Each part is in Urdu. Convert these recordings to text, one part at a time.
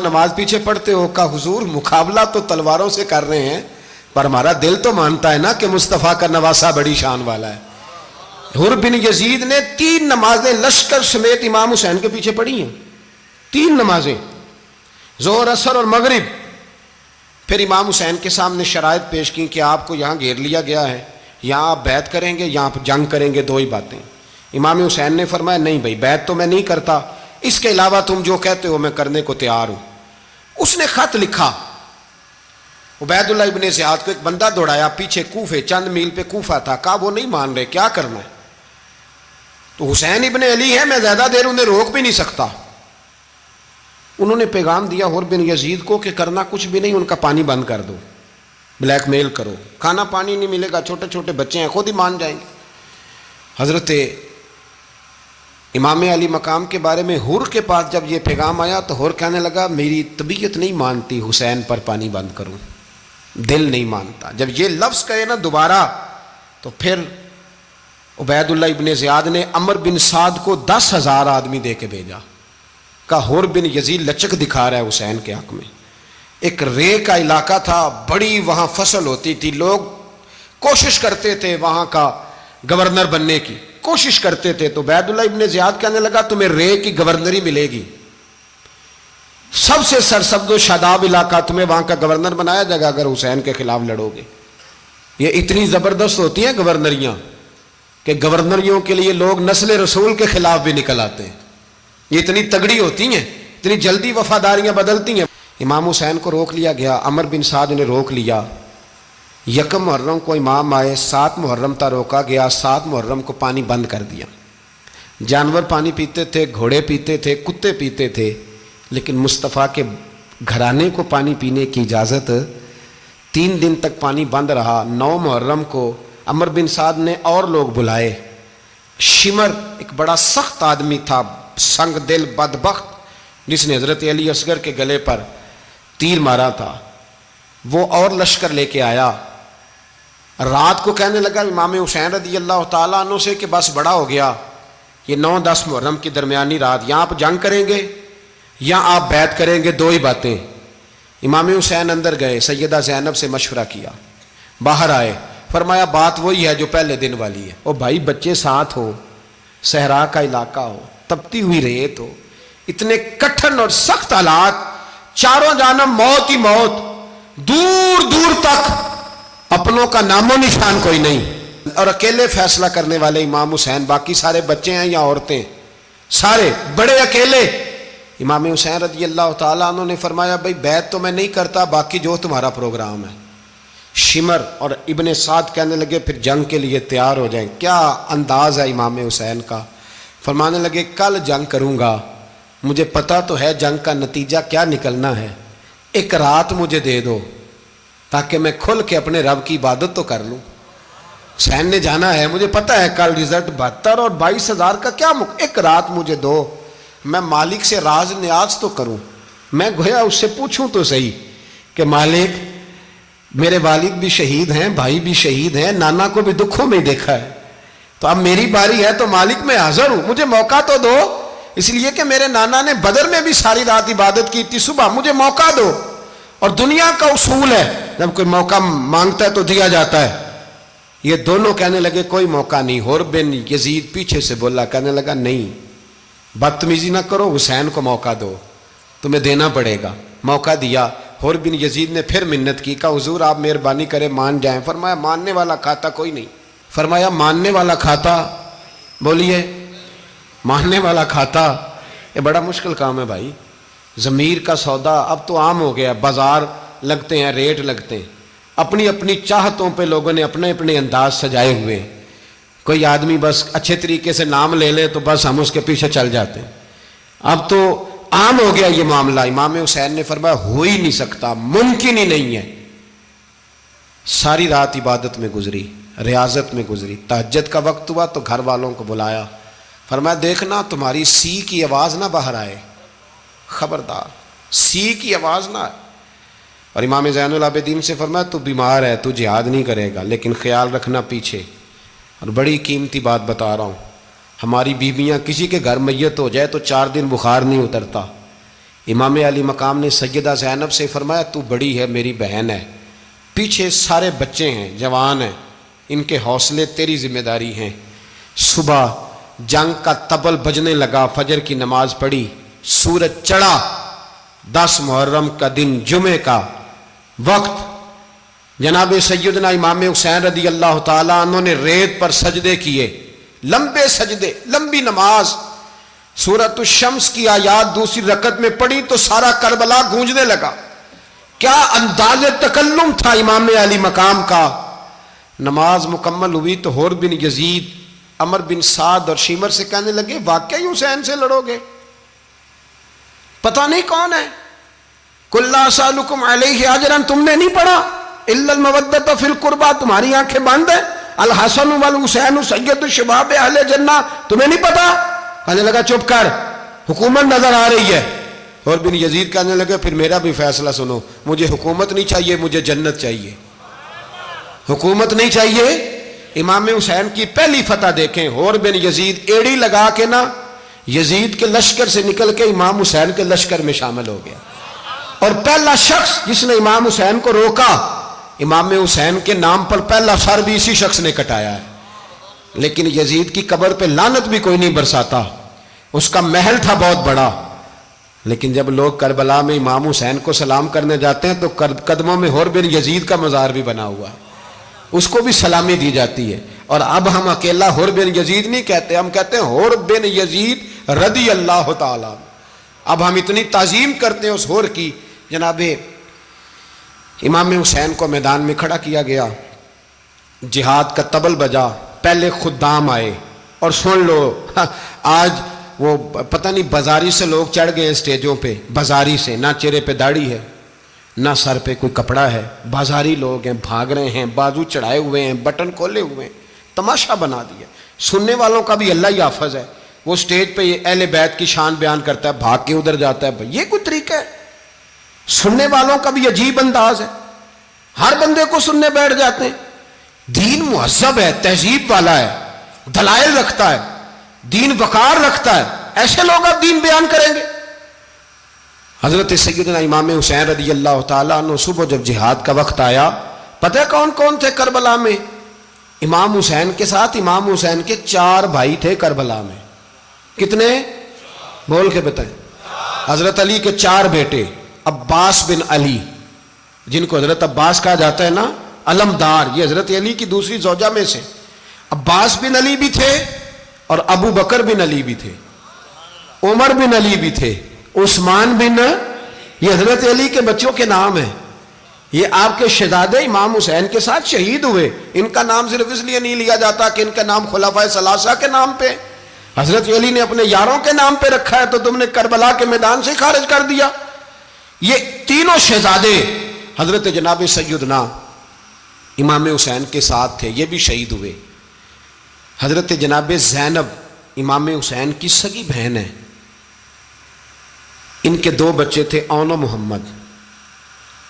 نماز پیچھے پڑھتے ہو؟ کہا حضور مقابلہ تو تلواروں سے کر رہے ہیں پر ہمارا دل تو مانتا ہے نا کہ مصطفیٰ کا نواسہ بڑی شان والا ہے۔ حر بن یزید نے 3 نمازیں لشکر سمیت امام حسین کے پیچھے پڑھی ہیں، 3 نمازیں، ظہر عصر اور مغرب۔ پھر امام حسین کے سامنے شرائط پیش کی کہ آپ کو یہاں گھیر لیا گیا ہے، یہاں آپ بیعت کریں گے، یہاں آپ جنگ کریں گے، 2 ہی باتیں۔ امام حسین نے فرمایا نہیں بھائی بیعت تو میں نہیں کرتا، اس کے علاوہ تم جو کہتے ہو میں کرنے کو تیار ہوں۔ اس نے خط لکھا، عبید اللہ ابن زیاد کو ایک بندہ دوڑایا پیچھے کوفے، چند میل پہ کوفہ تھا، کہا وہ نہیں مان رہے، کیا کرنا ہے؟ تو حسین ابن علی ہے، میں زیادہ دیر انہیں روک بھی نہیں سکتا۔ انہوں نے پیغام دیا حر بن یزید کو کہ کرنا کچھ بھی نہیں، ان کا پانی بند کر دو، بلیک میل کرو، کھانا پانی نہیں ملے گا، چھوٹے چھوٹے بچے ہیں خود ہی مان جائیں گے۔ حضرت امام علی مقام کے بارے میں حر کے پاس جب یہ پیغام آیا تو حر کہنے لگا میری طبیعت نہیں مانتی حسین پر پانی بند کروں، دل نہیں مانتا۔ جب یہ لفظ کہے نا دوبارہ تو پھر عبید اللہ ابن زیاد نے عمر بن سعد کو 10,000 آدمی دے کے بھیجا، کہا حر بن یزید لچک دکھا رہا ہے حسین کے حق میں۔ ایک رے کا علاقہ تھا، بڑی وہاں فصل ہوتی تھی، لوگ کوشش کرتے تھے وہاں کا گورنر بننے کی، کوشش کرتے تھے۔ تو عبید اللہ ابن زیاد کہنے لگا تمہیں رے کی گورنری ملے گی، سب سے سرسبز و شاداب علاقہ، تمہیں وہاں کا گورنر بنایا جائے گا اگر حسین کے خلاف لڑو گے۔ یہ اتنی زبردست ہوتی ہیں گورنریاں کہ گورنریوں کے لیے لوگ نسل رسول کے خلاف بھی نکل آتے ہیں، یہ اتنی تگڑی ہوتی ہیں، اتنی جلدی وفاداریاں بدلتی ہیں۔ امام حسین کو روک لیا گیا، عمر بن سعد نے روک لیا۔ 1 محرم کو امام آئے، 7 محرم تا روکا گیا، 7 محرم کو پانی بند کر دیا۔ جانور پانی پیتے تھے، گھوڑے پیتے تھے، کتے پیتے تھے، لیکن مصطفیٰ کے گھرانے کو پانی پینے کی اجازت، 3 دن تک پانی بند رہا۔ 9 محرم کو عمر بن سعد نے اور لوگ بلائے۔ شمر ایک بڑا سخت آدمی تھا، سنگ دل بدبخت، جس نے حضرت علی اصغر کے گلے پر تیر مارا تھا، وہ اور لشکر لے کے آیا۔ رات کو کہنے لگا امام حسین رضی اللہ تعالیٰ عنہ سے کہ بس بڑا ہو گیا، یہ 9-10 محرم کی درمیانی رات، یہاں آپ جنگ کریں گے یا آپ بیعت کریں گے، 2 ہی باتیں۔ امام حسین اندر گئے، سیدہ زینب سے مشورہ کیا، باہر آئے، فرمایا بات وہی ہے جو پہلے دن والی ہے۔ او بھائی بچے ساتھ ہو، صحرا کا علاقہ ہو، تپتی ہوئی ریت ہو، اتنے کٹھن اور سخت حالات، چاروں جانب موت ہی موت، دور دور تک اپنوں کا نام و نشان کوئی نہیں، اور اکیلے فیصلہ کرنے والے امام حسین، باقی سارے بچے ہیں یا عورتیں، سارے بڑے اکیلے۔ امام حسین رضی اللہ تعالیٰ عنہ نے فرمایا بھائی بیعت تو میں نہیں کرتا، باقی جو تمہارا پروگرام ہے۔ شمر اور ابن سعد کہنے لگے پھر جنگ کے لیے تیار ہو جائیں۔ کیا انداز ہے امام حسین کا، فرمانے لگے کل جنگ کروں گا، مجھے پتا تو ہے جنگ کا نتیجہ کیا نکلنا ہے، 1 رات مجھے دے دو تاکہ میں کھل کے اپنے رب کی عبادت تو کر لوں۔ حسین نے جانا ہے، مجھے پتا ہے کل رزلٹ 72 اور 22,000 کا کیا 1 رات مجھے دو، میں مالک سے راز نیاز تو کروں، میں گویا اس سے پوچھوں تو صحیح کہ مالک میرے والد بھی شہید ہیں، بھائی بھی شہید ہیں، نانا کو بھی دکھوں میں دیکھا ہے، تو اب میری باری ہے تو مالک میں حاضر ہوں، مجھے موقع تو دو، اس لیے کہ میرے نانا نے بدر میں بھی ساری رات عبادت کی تھی، صبح مجھے موقع دو۔ اور دنیا کا اصول ہے جب کوئی موقع مانگتا ہے تو دیا جاتا ہے۔ یہ دونوں کہنے لگے کوئی موقع نہیں۔ حر بن یزید پیچھے سے بولا، کہنے لگا نہیں بدتمیزی نہ کرو، حسین کو موقع دو، تمہیں دینا پڑے گا۔ موقع دیا۔ حر بن یزید نے پھر منت کی، کہا حضور آپ مہربانی کریں مان جائیں۔ فرمایا ماننے والا کھاتا کوئی نہیں۔ فرمایا ماننے والا کھاتا، بولیے ماننے والا کھاتا، یہ بڑا مشکل کام ہے بھائی۔ ضمیر کا سودا اب تو عام ہو گیا، بازار لگتے ہیں، ریٹ لگتے ہیں، اپنی اپنی چاہتوں پہ لوگوں نے اپنے اپنے انداز سجائے ہوئے ہیں۔ کوئی آدمی بس اچھے طریقے سے نام لے لے تو بس ہم اس کے پیچھے چل جاتے ہیں، اب تو عام ہو گیا یہ معاملہ۔ امام حسین نے فرمایا ہو ہی نہیں سکتا، ممکن ہی نہیں ہے۔ ساری رات عبادت میں گزری، ریاضت میں گزری، تہجد کا وقت ہوا تو گھر والوں کو بلایا، فرمایا دیکھنا تمہاری سی کی آواز نہ باہر آئے، خبردار سی کی آواز نہ آئے۔ اور امام زین العابدین سے فرمایا تو بیمار ہے، تو جہاد نہیں کرے گا، لیکن خیال رکھنا پیچھے۔ اور بڑی قیمتی بات بتا رہا ہوں، ہماری بیویاں کسی کے گھر میت ہو جائے تو 4 دن بخار نہیں اترتا، امام علی مقام نے سیدہ زینب سے فرمایا تو بڑی ہے، میری بہن ہے، پیچھے سارے بچے ہیں، جوان ہیں، ان کے حوصلے تیری ذمہ داری ہیں۔ صبح جنگ کا طبل بجنے لگا، فجر کی نماز پڑھی، سورج چڑھا، 10 محرم کا دن، جمعے کا وقت، جناب سیدنا امام حسین رضی اللہ تعالیٰ عنہ نے ریت پر سجدے کیے، لمبے سجدے، لمبی نماز، سورۃ الشمس کی آیات دوسری رکعت میں پڑھی تو سارا کربلا گونجنے لگا۔ کیا انداز تکلم تھا امام علی مقام کا۔ نماز مکمل ہوئی تو حور بن یزید، عمر بن سعد اور شیمر سے کہنے لگے واقعی حسین سے لڑو گے؟ پتہ نہیں کون ہے۔ قل لا اسألکم علیہ اجرا، تم نے نہیں پڑھا؟ الا المودۃ فی القربى، تمہاری آنکھیں بند ہیں۔ الحسن والحسین سید الشباب اہل جنہ، تمہیں نہیں پتا؟ کہنے لگا چپ کر، حکومت نظر آ رہی ہے۔ اور بن یزید کہنے لگے پھر میرا بھی فیصلہ سنو، مجھے حکومت نہیں چاہیے، مجھے جنت چاہیے۔ حکومت نہیں چاہیے۔ امام حسین کی پہلی فتح دیکھیں، اور بن یزید ایڑی لگا کے نا یزید کے لشکر سے نکل کے امام حسین کے لشکر میں شامل ہو گیا، اور پہلا شخص جس نے امام حسین کو روکا، امام حسین کے نام پر پہلا سر بھی اسی شخص نے کٹایا ہے۔ لیکن یزید کی قبر پہ لعنت بھی کوئی نہیں برساتا، اس کا محل تھا بہت بڑا، لیکن جب لوگ کربلا میں امام حسین کو سلام کرنے جاتے ہیں تو قدموں میں حور بن یزید کا مزار بھی بنا ہوا ہے، اس کو بھی سلامی دی جاتی ہے۔ اور اب ہم اکیلا حور بن یزید نہیں کہتے، ہم کہتے ہیں حور بن یزید رضی اللہ تعالیٰ۔ اب ہم اتنی تعظیم کرتے ہیں اس حور کی۔ جناب امام حسین کو میدان میں کھڑا کیا گیا، جہاد کا طبل بجا، پہلے خدام آئے، اور سن لو آج وہ پتہ نہیں بازاری سے لوگ چڑھ گئے ہیں سٹیجوں پہ، بازاری سے، نہ چہرے پہ داڑھی ہے، نہ سر پہ کوئی کپڑا ہے، بازاری لوگ ہیں، بھاگ رہے ہیں، بازو چڑھائے ہوئے ہیں، بٹن کھولے ہوئے ہیں، تماشا بنا دیا۔ سننے والوں کا بھی اللہ ہی حافظ ہے، وہ سٹیج پہ اہل بیت کی شان بیان کرتا ہے، بھاگ کے ادھر جاتا ہے، یہ کوئی طریقہ ہے؟ سننے والوں کا بھی عجیب انداز ہے، ہر بندے کو سننے بیٹھ جاتے ہیں۔ دین مہذب ہے، تہذیب والا ہے، دلائل رکھتا ہے، دین وقار رکھتا ہے، ایسے لوگ اب دین بیان کریں گے؟ حضرت سیدنا امام حسین رضی اللہ تعالیٰ عنہ صبح جب جہاد کا وقت آیا، پتہ ہے کون کون تھے کربلا میں؟ امام حسین کے ساتھ امام حسین کے 4 بھائی تھے کربلا میں۔ کتنے؟ بول کے بتائیں۔ حضرت علی کے 4 بیٹے، عباس بن علی، جن کو حضرت عباس کہا جاتا ہے نا، علمدار، یہ حضرت علی کی دوسری زوجہ میں سے عباس بن علی بھی تھے، اور ابو بکر بن علی بھی تھے، عمر بن علی بھی تھے، عثمان بن، یہ حضرت علی کے بچوں کے نام ہیں۔ یہ آپ کے شہزادے امام حسین کے ساتھ شہید ہوئے، ان کا نام صرف اس لیے نہیں لیا جاتا کہ ان کا نام خلفائے ثلاثہ کے نام پہ، حضرت علی نے اپنے یاروں کے نام پہ رکھا ہے، تو تم نے کربلا کے میدان سے خارج کر دیا۔ یہ تینوں شہزادے حضرت جناب سیدنا امام حسین کے ساتھ تھے، یہ بھی شہید ہوئے۔ حضرت جناب زینب امام حسین کی سگی بہن ہے، ان کے 2 بچے تھے، اون و محمد۔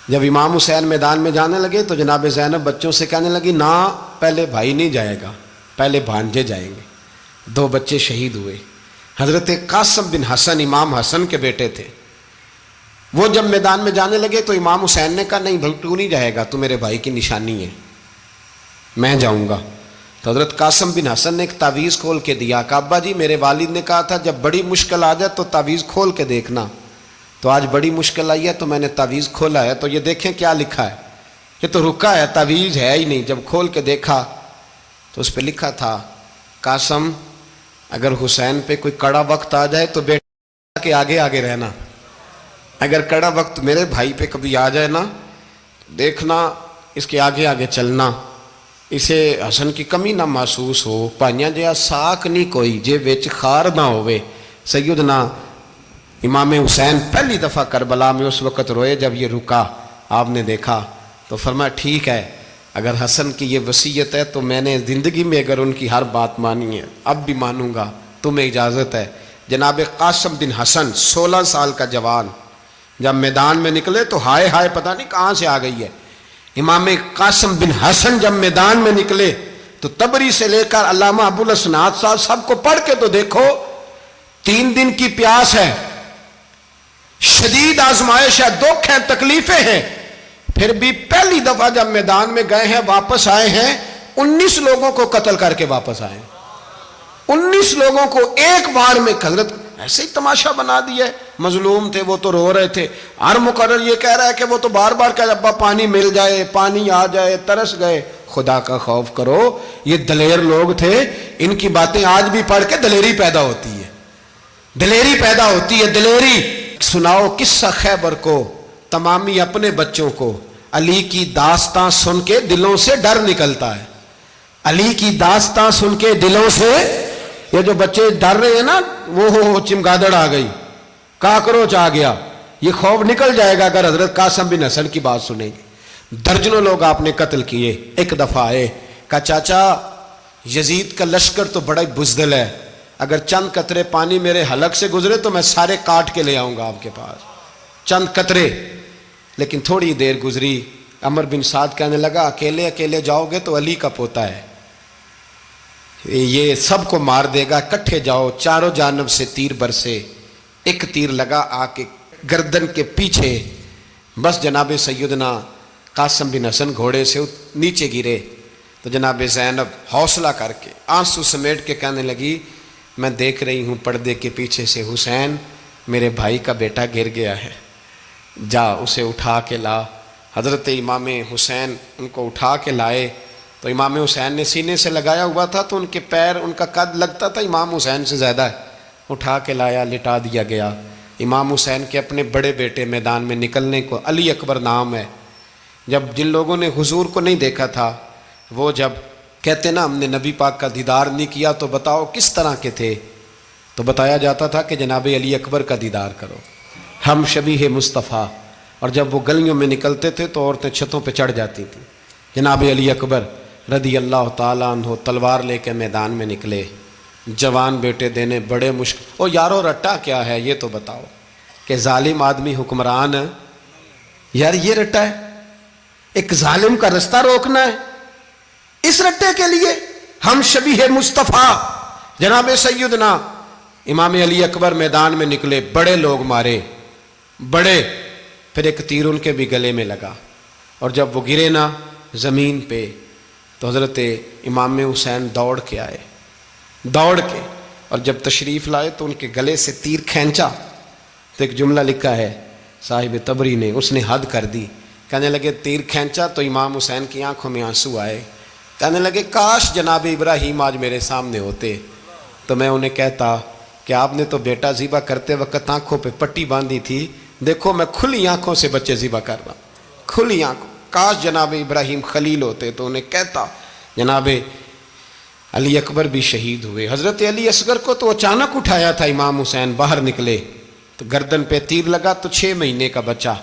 جب امام حسین میدان میں جانے لگے تو جناب زینب بچوں سے کہنے لگی نہ، پہلے بھائی نہیں جائے گا، پہلے بھانجے جائیں گے۔ 2 بچے شہید ہوئے۔ حضرت قاسم بن حسن امام حسن کے بیٹے تھے، وہ جب میدان میں جانے لگے تو امام حسین نے کہا نہیں بھائی تو نہیں جائے گا، تو میرے بھائی کی نشانی ہے، میں جاؤں گا۔ تو حضرت قاسم بن حسن نے ایک تعویذ کھول کے دیا کہ ابا جی میرے والد نے کہا تھا جب بڑی مشکل آ جائے تو تعویذ کھول کے دیکھنا، تو آج بڑی مشکل آئی ہے تو میں نے تعویذ کھولا ہے، تو یہ دیکھیں کیا لکھا ہے، یہ تو رکا ہے، تعویذ ہے ہی نہیں۔ جب کھول کے دیکھا تو اس پہ لکھا تھا قاسم اگر حسین پہ کوئی کڑا وقت آ جائے تو بیٹا کے آگے آگے رہنا، اگر کڑا وقت میرے بھائی پہ کبھی آ جائے نا دیکھنا اس کے آگے آگے چلنا، اسے حسن کی کمی نہ محسوس ہو، پائیاں جہاں ساک نہیں کوئی جے وچ خار نہ ہوئے۔ سیدنا امام حسین پہلی دفعہ کربلا میں اس وقت روئے جب یہ رکا، آپ نے دیکھا تو فرمایا ٹھیک ہے، اگر حسن کی یہ وصیت ہے تو میں نے زندگی میں اگر ان کی ہر بات مانی ہے اب بھی مانوں گا، تمہیں اجازت ہے۔ جناب قاسم بن حسن 16 سال کا جوان جب میدان میں نکلے تو ہائے ہائے پتہ نہیں کہاں سے آ گئی ہے۔ امام قاسم بن حسن جب میدان میں نکلے تو تبری سے لے کر علامہ ابو الاسناد صاحب سب کو پڑھ کے تو دیکھو، 3 دن کی پیاس ہے، شدید آزمائش ہے، دکھ ہیں، تکلیفیں ہیں، پھر بھی پہلی دفعہ جب میدان میں گئے ہیں واپس آئے ہیں 19 لوگوں کو قتل کر کے واپس آئے، 19 لوگوں کو ایک بار میں حضرت ایسے ہی تماشا بنا دیا ہے۔ مظلوم تھے وہ تو رو رہے تھے، ہر مقرر یہ کہہ رہا ہے کہ وہ تو بار بار کہ ابا پانی مل جائے، پانی آ جائے، ترس گئے۔ خدا کا خوف کرو، یہ دلیر لوگ تھے، ان کی باتیں آج بھی پڑھ کے دلیری پیدا ہوتی ہے، دلیری پیدا ہوتی ہے، دلیری۔ سناؤ قصہ خیبر کو تمامی اپنے بچوں کو، علی کی داستان سن کے دلوں سے ڈر نکلتا ہے، علی کی داستان سن کے دلوں سے، یہ جو بچے ڈر رہے ہیں نا، وہ چمگادڑ آ گئی، کاکروچ آ گیا، یہ خوف نکل جائے گا اگر حضرت قاسم بن حسن کی بات سنیں گے۔ درجنوں لوگ آپ نے قتل کیے۔ ایک دفعہ آئے، کہا چاچا یزید کا لشکر تو بڑا ہی بزدل ہے، اگر چند قطرے پانی میرے حلق سے گزرے تو میں سارے کاٹ کے لے آؤں گا آپ کے پاس، چند قطرے۔ لیکن تھوڑی دیر گزری، عمر بن سعد کہنے لگا اکیلے اکیلے جاؤ گے تو علی کا پوتا ہے، یہ سب کو مار دے گا، کٹھے جاؤ۔ چاروں جانب سے تیر برسے، ایک تیر لگا آ کے گردن کے پیچھے، بس جناب سیدنا قاسم بن حسن گھوڑے سے نیچے گرے تو جناب زینب حوصلہ کر کے آنسو سمیٹ کے کہنے لگی میں دیکھ رہی ہوں پردے کے پیچھے سے حسین میرے بھائی کا بیٹا گر گیا ہے، جا اسے اٹھا کے لا۔ حضرت امام حسین ان کو اٹھا کے لائے تو امام حسین نے سینے سے لگایا ہوا تھا تو ان کے پیر، ان کا قد لگتا تھا امام حسین سے زیادہ ہے، اٹھا کے لایا، لٹا دیا گیا۔ امام حسین کے اپنے بڑے بیٹے میدان میں نکلنے کو، علی اکبر نام ہے، جب جن لوگوں نے حضور کو نہیں دیکھا تھا وہ جب کہتے نا ہم نے نبی پاک کا دیدار نہیں کیا تو بتاؤ کس طرح کے تھے، تو بتایا جاتا تھا کہ جناب علی اکبر کا دیدار کرو، ہم شبیہ مصطفیٰ۔ اور جب وہ گلیوں میں نکلتے تھے تو عورتیں چھتوں پہ چڑھ جاتی تھیں۔ جناب علی اکبر رضی اللہ تعالیٰ عنہ تلوار لے کے میدان میں نکلے، جوان بیٹے دینے بڑے مشکل۔ او یارو رٹا کیا ہے یہ تو بتاؤ، کہ ظالم آدمی حکمران ہے، یار یہ رٹا ہے، ایک ظالم کا رستہ روکنا ہے، اس رٹے کے لیے ہم شبیہ مصطفیٰ۔ جناب سیدنا امام علی اکبر میدان میں نکلے، بڑے لوگ مارے، بڑے، پھر ایک تیر ان کے بھی گلے میں لگا، اور جب وہ گرے نا زمین پہ تو حضرت امام حسین دوڑ کے آئے، دوڑ کے، اور جب تشریف لائے تو ان کے گلے سے تیر کھینچا تو ایک جملہ لکھا ہے صاحب تبری نے، اس نے حد کر دی، کہنے لگے تیر کھینچا تو امام حسین کی آنکھوں میں آنسو آئے، کہنے لگے کاش جناب ابراہیم آج میرے سامنے ہوتے تو میں انہیں کہتا کہ آپ نے تو بیٹا ذبح کرتے وقت آنکھوں پہ پٹی باندھی تھی، دیکھو میں کھلی آنکھوں سے بچے ذبح کر رہا ہوں، کھلی آنکھوں، کاش جناب ابراہیم خلیل ہوتے تو انہیں کہتا۔ جناب علی اکبر بھی شہید ہوئے۔ حضرت علی اصغر کو تو اچانک اٹھایا تھا امام حسین، باہر نکلے تو گردن پہ تیر لگا تو 6 مہینے کا بچہ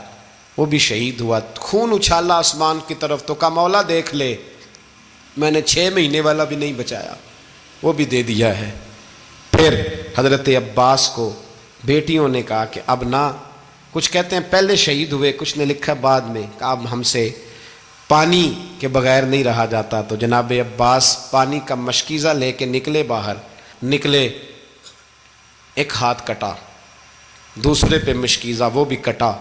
وہ بھی شہید ہوا، خون اچھالا آسمان کی طرف تو کہا مولا دیکھ لے میں نے 6 مہینے والا بھی نہیں بچایا، وہ بھی دے دیا ہے۔ پھر حضرت عباس کو بیٹیوں نے کہا کہ اب نہ، کچھ کہتے ہیں پہلے شہید ہوئے، کچھ نے لکھا بعد میں، کہ اب ہم سے پانی کے بغیر نہیں رہا جاتا، تو جناب عباس پانی کا مشکیزہ لے کے نکلے، باہر نکلے، ایک ہاتھ کٹا، دوسرے پہ مشکیزہ وہ بھی کٹا۔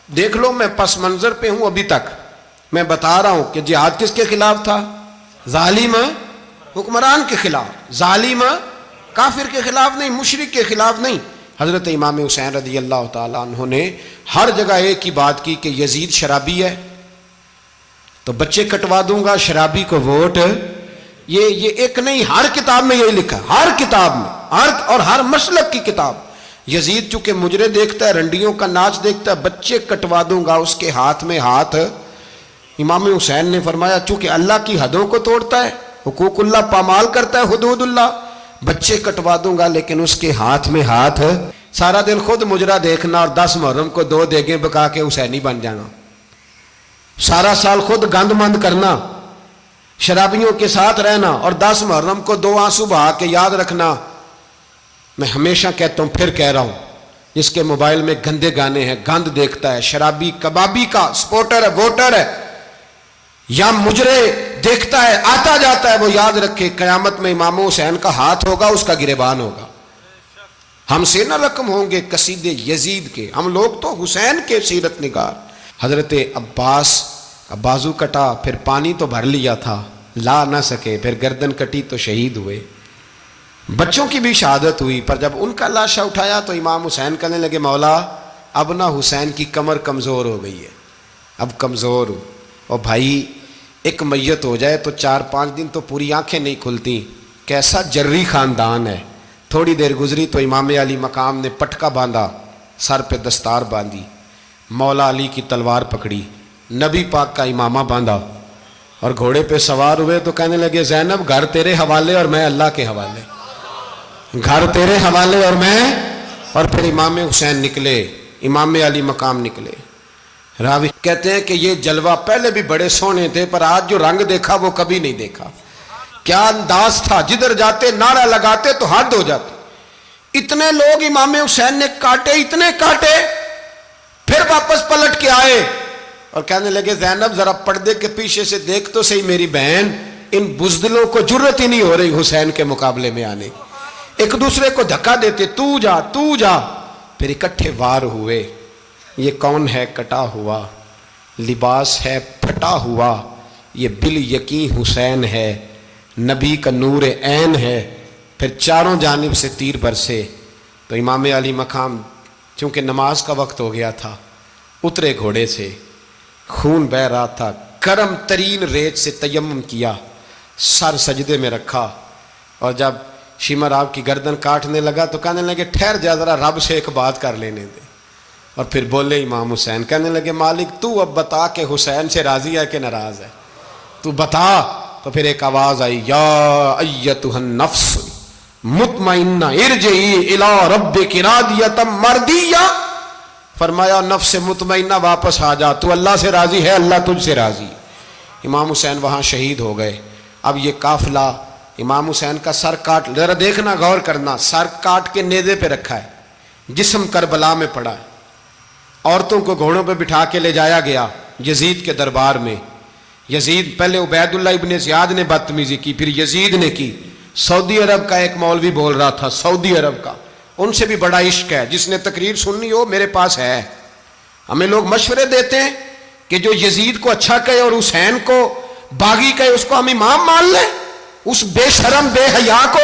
دیکھ لو میں پس منظر پہ ہوں ابھی تک، میں بتا رہا ہوں کہ جہاد کس کے خلاف تھا؟ ظالم حکمران کے خلاف، ظالم کافر کے خلاف نہیں، مشرک کے خلاف نہیں۔ حضرت امام حسین رضی اللہ تعالیٰ عنہ نے ہر جگہ ایک ہی بات کی کہ یزید شرابی ہے تو بچے کٹوا دوں گا، شرابی کو ووٹ۔ یہ ایک نہیں، ہر کتاب میں یہی لکھا، ہر کتاب میں، اور ہر مسلک کی کتاب۔ یزید چونکہ مجرے دیکھتا ہے، رنڈیوں کا ناچ دیکھتا ہے، بچے کٹوا دوں گا، اس کے ہاتھ میں ہاتھ۔ امام حسین نے فرمایا چونکہ اللہ کی حدوں کو توڑتا ہے، حقوق اللہ پامال کرتا ہے، حدود اللہ، بچے کٹوا دوں گا لیکن اس کے ہاتھ میں ہاتھ۔ سارا دن خود مجرا دیکھنا اور 10 محرم کو 2 دیگیں پکا کے حسینی بن جانا، سارا سال خود گند مند کرنا، شرابیوں کے ساتھ رہنا، اور 10 محرم کو 2 آنسو بہا کے یاد رکھنا۔ میں ہمیشہ کہتا ہوں، پھر کہہ رہا ہوں، جس کے موبائل میں گندے گانے ہیں، گند دیکھتا ہے، شرابی کبابی کا سپورٹر ہے، ووٹر ہے، یا مجرے دیکھتا ہے آتا جاتا ہے، وہ یاد رکھے قیامت میں امام حسین کا ہاتھ ہوگا، اس کا گریبان ہوگا، ہم سے نہ رقم ہوں گے قصیدے یزید کے، ہم لوگ تو حسین کے سیرت نگار۔ حضرت عباس کا بازو کٹا، پھر پانی تو بھر لیا تھا، لا نہ سکے، پھر گردن کٹی تو شہید ہوئے۔ بچوں کی بھی شہادت ہوئی، پر جب ان کا لاشا اٹھایا تو امام حسین کہنے لگے مولا اب نہ حسین کی کمر کمزور ہو گئی ہے، اب کمزور ہو، اور بھائی ایک میت ہو جائے تو 4-5 دن تو پوری آنکھیں نہیں کھلتی، کیسا جری خاندان ہے۔ تھوڑی دیر گزری تو امام علی مقام نے پٹکا باندھا، سر پہ دستار باندھی، مولا علی کی تلوار پکڑی، نبی پاک کا امامہ باندھا اور گھوڑے پہ سوار ہوئے تو کہنے لگے زینب گھر تیرے حوالے اور میں اللہ کے حوالے، گھر تیرے حوالے اور میں، اور پھر امام حسین نکلے، امام علی مقام نکلے۔ راوی کہتے ہیں کہ یہ جلوہ پہلے بھی بڑے سونے تھے، پر آج جو رنگ دیکھا وہ کبھی نہیں دیکھا۔ کیا انداز تھا، جدھر جاتے نعرہ لگاتے تو حد ہو جاتے۔ اتنے لوگ امام حسین نے کاٹے، اتنے کاٹے، پھر واپس پلٹ کے آئے اور کہنے لگے زینب ذرا پردے کے پیچھے سے دیکھ تو صحیح میری بہن، ان بزدلوں کو جرت ہی نہیں ہو رہی حسین کے مقابلے میں آنے، ایک دوسرے کو دھکا دیتے، تو جا تو جا، پھر اکٹھے وار ہوئے۔ یہ کون ہے کٹا ہوا، لباس ہے پھٹا ہوا، یہ بال یقین حسین ہے، نبی کا نور عین ہے۔ پھر چاروں جانب سے تیر برسے تو امام علی مقام چونکہ نماز کا وقت ہو گیا تھا، اترے گھوڑے سے، خون بہہ رہا تھا، گرم ترین ریت سے تیمم کیا، سر سجدے میں رکھا، اور جب شمر آپ کی گردن کاٹنے لگا تو کہنے لگے ٹھہر جا ذرا رب سے ایک بات کر لینے دے، اور پھر بولے امام حسین، کہنے لگے مالک تو اب بتا کہ حسین سے راضی ہے کہ ناراض ہے، تو بتا۔ تو پھر ایک آواز آئی، یا ایتھا النفس مطمئنہ ارجعی الی ربک راضیۃ مرضیہ، فرمایا نفس مطمئنہ واپس آ جا، تو اللہ سے راضی ہے، اللہ تجھ سے راضی۔ امام حسین وہاں شہید ہو گئے۔ اب یہ قافلہ امام حسین کا سر کاٹ، ذرا دیکھنا غور کرنا، سر کاٹ کے نیزے پہ رکھا ہے، جسم کربلا میں پڑا ہے، عورتوں کو گھوڑوں پہ بٹھا کے لے جایا گیا یزید کے دربار میں۔ یزید پہلے عبید اللہ ابن زیاد نے بدتمیزی کی، پھر یزید نے کی۔ سعودی عرب کا ایک مولوی بول رہا تھا، سعودی عرب کا، ان سے بھی بڑا عشق ہے، جس نے تقریر سننی ہو میرے پاس ہے۔ ہمیں لوگ مشورے دیتے ہیں کہ جو یزید کو اچھا کہے اور حسین کو باغی کہے اس کو ہم امام مان لیں، اس بے شرم بے حیا کو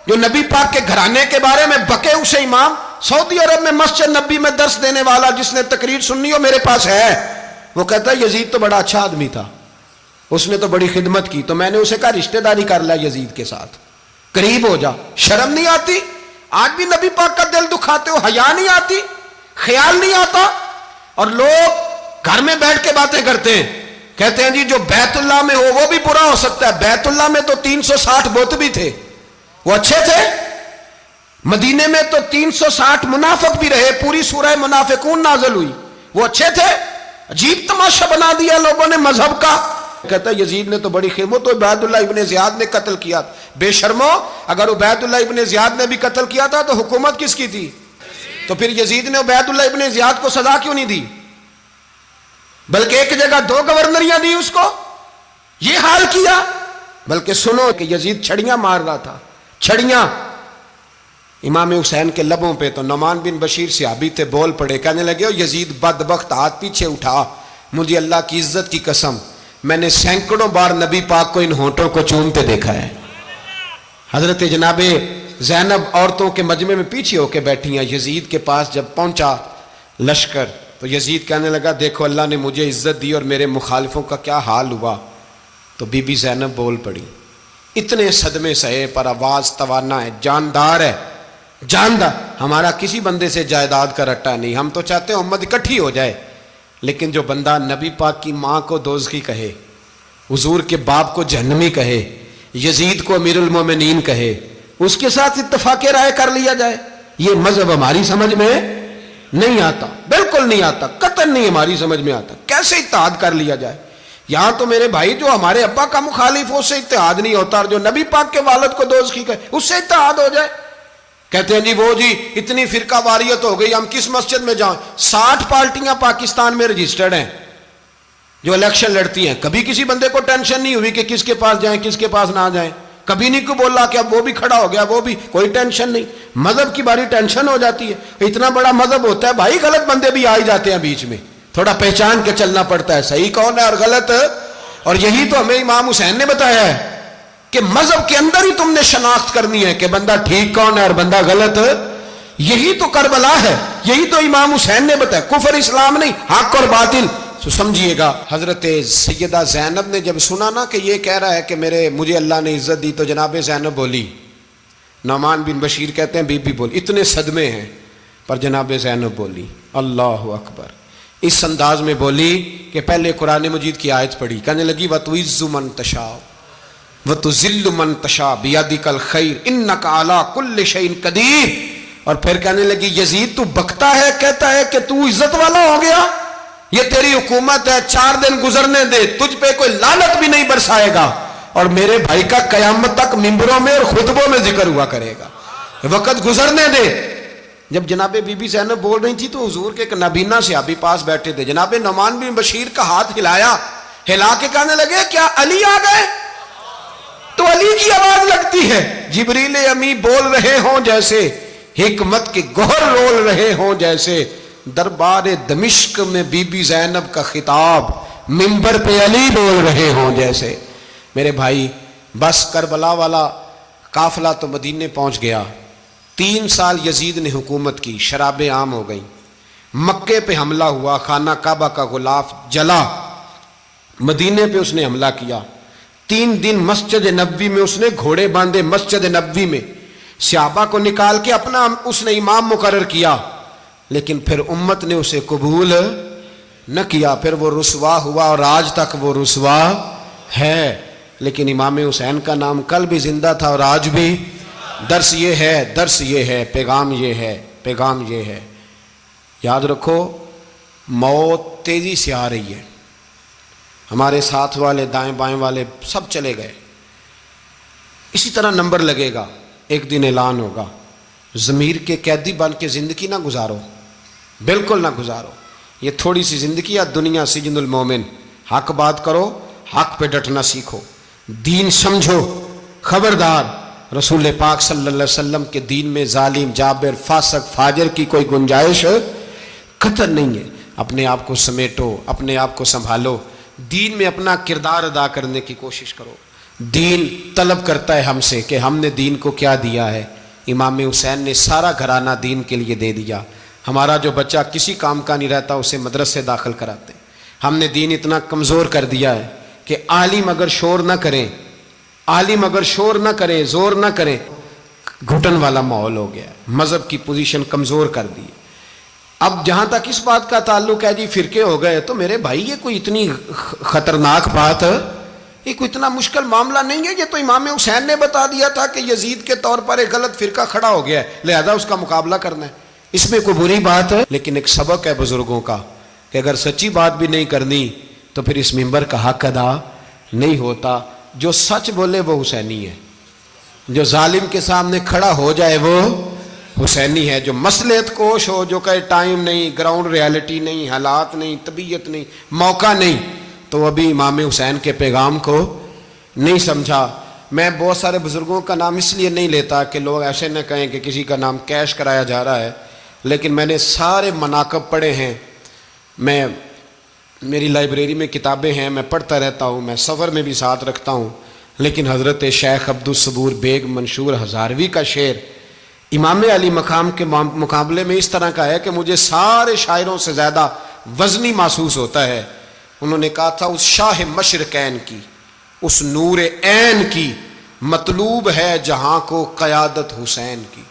جو نبی پاک کے گھرانے کے بارے میں بکے اسے امام۔ سعودی عرب میں مسجد نبی میں درس دینے والا جس نے تقریر سننی ہو میرے پاس ہے، وہ کہتا ہے یزید تو بڑا اچھا آدمی تھا، اس نے تو بڑی خدمت کی، تو میں نے اسے کہا رشتہ داری کر لیا یزید کے ساتھ، قریب ہو جا۔ شرم نہیں آتی؟ آج بھی نبی پاک کا دل دکھاتے ہو، حیا نہیں آتی، خیال نہیں آتا؟ اور لوگ گھر میں بیٹھ کے باتیں کرتے ہیں، کہتے ہیں جی جو بیت اللہ میں ہو وہ بھی برا ہو سکتا ہے۔ بیت اللہ میں تو 360 بت بھی تھے، وہ اچھے تھے۔ مدینے میں تو 360 منافق بھی رہے، پوری سورہ منافقون نازل ہوئی، وہ اچھے تھے۔ عجیب تماشا بنا دیا لوگوں نے مذہب کا۔ کہتا ہے یزید نے تو بڑی خدمت، تو عبید اللہ ابن زیاد نے قتل کیا۔ بے شرمو، اگر عبید اللہ ابن زیاد نے بھی قتل کیا تھا تو حکومت کس کی تھی؟ تو پھر یزید نے عبید اللہ ابن زیاد کو سزا کیوں نہیں دی، بلکہ ایک جگہ 2 گورنریاں دی اس کو، یہ حال کیا؟ بلکہ سنو کہ یزید چھڑیاں مار رہا تھا، چھڑیاں امام حسین کے لبوں پہ۔ تو نعمان بن بشیر صحابی تھے، بول پڑے، کہنے لگے یزید بدبخت، ہاتھ پیچھے اٹھا، مجھے اللہ کی عزت کی قسم میں نے سینکڑوں بار نبی پاک کو ان ہونٹوں کو چومتے دیکھا ہے۔ حضرت جناب زینب عورتوں کے مجمع میں پیچھے ہو کے بیٹھی ہیں، یزید کے پاس جب پہنچا لشکر تو یزید کہنے لگا دیکھو اللہ نے مجھے عزت دی اور میرے مخالفوں کا کیا حال ہوا۔ تو بی بی زینب بول پڑی، اتنے صدمے سہے پر آواز توانا ہے، جاندار ہے، جاندار۔ ہمارا کسی بندے سے جائیداد کا رٹا نہیں، ہم تو چاہتے ہیں امت اکٹھی ہو جائے، لیکن جو بندہ نبی پاک کی ماں کو دوزخی کہے، حضور کے باپ کو جہنمی کہے، یزید کو امیر المومنین کہے، اس کے ساتھ اتفاق رائے کر لیا جائے، یہ مذہب ہماری سمجھ میں نہیں آتا، بالکل نہیں آتا، قطعاً نہیں ہماری سمجھ میں آتا۔ کیسے اتحاد کر لیا جائے؟ یہاں تو میرے بھائی جو ہمارے ابا کا مخالف ہو اس سے اتحاد نہیں ہوتا، اور جو نبی پاک کے والد کو دوزخی کہے اس سے اتحاد ہو جائے۔ کہتے ہیں جی وہ جی اتنی فرقہ واریت ہو گئی، ہم کس مسجد میں جائیں؟ 60 پارٹیاں پاکستان میں رجسٹرڈ ہیں جو الیکشن لڑتی ہیں، کبھی کسی بندے کو ٹینشن نہیں ہوئی کہ کس کے پاس جائیں کس کے پاس نہ جائیں۔ کبھی نہیں کو بولا کہ اب وہ بھی کھڑا ہو گیا، وہ بھی، کوئی ٹینشن نہیں. مذہب کی باری ٹینشن ہو جاتی ہے. اتنا بڑا مذہب ہوتا ہے بھائی، غلط بندے بھی آ ہی جاتے ہیں بیچ میں، تھوڑا پہچان کے چلنا پڑتا ہے صحیح کون ہے اور غلط. اور یہی تو ہمیں امام حسین نے بتایا ہے کہ مذہب کے اندر ہی تم نے شناخت کرنی ہے کہ بندہ ٹھیک کون ہے اور بندہ غلط. یہی تو کربلا ہے، یہی تو امام حسین نے بتایا. کفر اسلام نہیں، حق اور باطل. تو سمجھیے گا، حضرت سیدہ زینب نے جب سنا نا کہ یہ کہہ رہا ہے کہ مجھے اللہ نے عزت دی، تو جناب زینب بولی. نعمان بن بشیر کہتے ہیں بی بی بولی. اتنے صدمے ہیں پر جناب زینب بولی. اللہ اکبر. اس انداز میں بولی کہ پہلے قرآن مجید کی آیت پڑھی، کہنے لگی وَتُعِزُّ مَن تَشَاءُ وَتُذِلُّ مَن تَشَاءُ بِيَدِكَ الْخَيْرُ إِنَّكَ عَلَىٰ كُلِّ شَيْءٍ قَدِيرٌ. اور پھر کہنے لگی یزید تو بکتا ہے، کہتا ہے کہ تو عزت والا ہو گیا، یہ تیری حکومت ہے، 4 دن گزرنے دے، تجھ پہ کوئی لعنت بھی نہیں برسائے گا، اور میرے بھائی کا قیامت تک ممبروں میں اور خطبوں میں ذکر ہوا کرے گا، وقت گزرنے دے. جب جناب بی بی زینب بول رہی تھی تو حضور کے ایک نابینا صحابی پاس بیٹھے تھے. جناب نعمان بن بشیر کا ہاتھ ہلایا، ہلا کے کہنے لگے کیا علی آ گئے؟ تو علی کی آواز لگتی ہے. جبریل امی بول رہے ہوں جیسے، حکمت کے گوہر رول رہے ہوں جیسے، دربار دمشق میں بی بی زینب کا خطاب منبر پہ علی بول رہے ہوں جیسے. میرے بھائی بس کربلا والا قافلہ تو مدینے پہنچ گیا. 3 سال یزید نے حکومت کی، شرابیں عام ہو گئیں، مکے پہ حملہ ہوا، خانہ کعبہ کا غلاف جلا، مدینے پہ اس نے حملہ کیا. 3 دن مسجد نبوی میں اس نے گھوڑے باندھے، مسجد نبوی میں صحابہ کو نکال کے اپنا اس نے امام مقرر کیا، لیکن پھر امت نے اسے قبول نہ کیا. پھر وہ رسوا ہوا اور آج تک وہ رسوا ہے. لیکن امام حسین کا نام کل بھی زندہ تھا اور آج بھی. درس یہ ہے، پیغام یہ ہے، پیغام یہ ہے. یاد رکھو موت تیزی سے آ رہی ہے. ہمارے ساتھ والے، دائیں بائیں والے سب چلے گئے. اسی طرح نمبر لگے گا، ایک دن اعلان ہوگا. ضمیر کے قیدی بن کے زندگی نہ گزارو، بالکل نہ گزارو. یہ تھوڑی سی زندگی ہے دنیا سجن المومن. حق بات کرو، حق پہ ڈٹنا سیکھو، دین سمجھو. خبردار رسول پاک صلی اللہ علیہ وسلم کے دین میں ظالم، جابر، فاسق، فاجر کی کوئی گنجائش قطر نہیں ہے. اپنے آپ کو سمیٹو، اپنے آپ کو سنبھالو، دین میں اپنا کردار ادا کرنے کی کوشش کرو. دین طلب کرتا ہے ہم سے کہ ہم نے دین کو کیا دیا ہے. امام حسین نے سارا گھرانہ دین کے لیے دے دیا. ہمارا جو بچہ کسی کام کا نہیں رہتا اسے مدرسے داخل کراتے. ہم نے دین اتنا کمزور کر دیا ہے کہ عالم اگر شور نہ کریں، عالم اگر شور نہ کریں، زور نہ کریں، گھٹن والا ماحول ہو گیا. مذہب کی پوزیشن کمزور کر دی. اب جہاں تک اس بات کا تعلق ہے جی فرقے ہو گئے، تو میرے بھائی یہ کوئی اتنی خطرناک بات ہے، یہ کوئی اتنا مشکل معاملہ نہیں ہے. یہ تو امام حسین نے بتا دیا تھا کہ یزید کے طور پر ایک غلط فرقہ کھڑا ہو گیا ہے، لہذا اس کا مقابلہ کرنا ہے. اس میں کوئی بری بات ہے، لیکن ایک سبق ہے بزرگوں کا کہ اگر سچی بات بھی نہیں کرنی تو پھر اس منبر کا حق ادا نہیں ہوتا. جو سچ بولے وہ حسینی ہے، جو ظالم کے سامنے کھڑا ہو جائے وہ حسینی ہے. جو مصلحت کوش ہو، جو کہے ٹائم نہیں، گراؤنڈ ریالٹی نہیں، حالات نہیں، طبیعت نہیں، موقع نہیں، تو ابھی امام حسین کے پیغام کو نہیں سمجھا. میں بہت سارے بزرگوں کا نام اس لیے نہیں لیتا کہ لوگ ایسے نہ کہیں کہ کسی کا نام کیش کرایا جا رہا ہے، لیکن میں نے سارے مناقب پڑھے ہیں. میری لائبریری میں کتابیں ہیں، میں پڑھتا رہتا ہوں، میں سفر میں بھی ساتھ رکھتا ہوں. لیکن حضرت شیخ عبدالصبور بیگ منشور ہزاروی کا شعر امام علی مقام کے مقابلے میں اس طرح کا ہے کہ مجھے سارے شاعروں سے زیادہ وزنی محسوس ہوتا ہے. انہوں نے کہا تھا اس شاہ مشرقین کی، اس نور عین کی، مطلوب ہے جہاں کو قیادت حسین کی.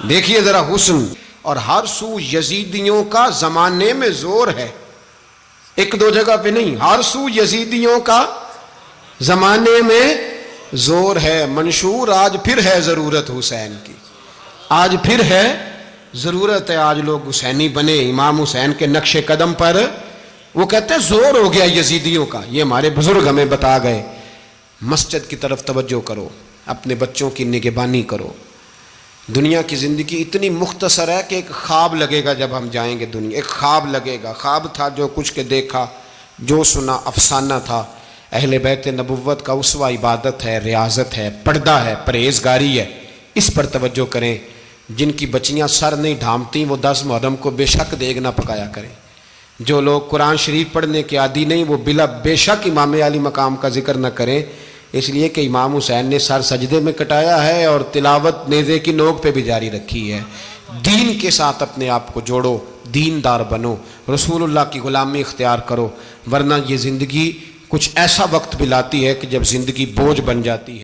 دیکھیے ذرا حسن. اور ہر سو یزیدیوں کا زمانے میں زور ہے، ایک دو جگہ پہ نہیں، ہر سو یزیدیوں کا زمانے میں زور ہے. منشور آج پھر ہے ضرورت حسین کی، آج پھر ہے ضرورت ہے. آج لوگ حسینی بنے، امام حسین کے نقش قدم پر. وہ کہتے ہیں زور ہو گیا یزیدیوں کا. یہ ہمارے بزرگ ہمیں بتا گئے. مسجد کی طرف توجہ کرو، اپنے بچوں کی نگہبانی کرو. دنیا کی زندگی اتنی مختصر ہے کہ ایک خواب لگے گا جب ہم جائیں گے دنیا، ایک خواب لگے گا. خواب تھا جو کچھ کے دیکھا، جو سنا افسانہ تھا. اہل بیت نبوت کا اسوہ عبادت ہے، ریاضت ہے، پردہ ہے، پرہیزگاری ہے، اس پر توجہ کریں۔ جن کی بچیاں سر نہیں ڈھانپتیں وہ 10 محرم کو بے شک دیگ نہ پکایا کریں۔ جو لوگ قرآن شریف پڑھنے کے عادی نہیں وہ بے شک امام علی مقام کا ذکر نہ کریں، اس لیے کہ امام حسین نے سر سجدے میں کٹایا ہے اور تلاوت نیزے کی نوک پہ بھی جاری رکھی ہے۔ دین کے ساتھ اپنے آپ کو جوڑو، دیندار بنو، رسول اللہ کی غلامی اختیار کرو، ورنہ یہ زندگی کچھ ایسا وقت بھی لاتی ہے کہ جب زندگی بوجھ بن جاتی ہے۔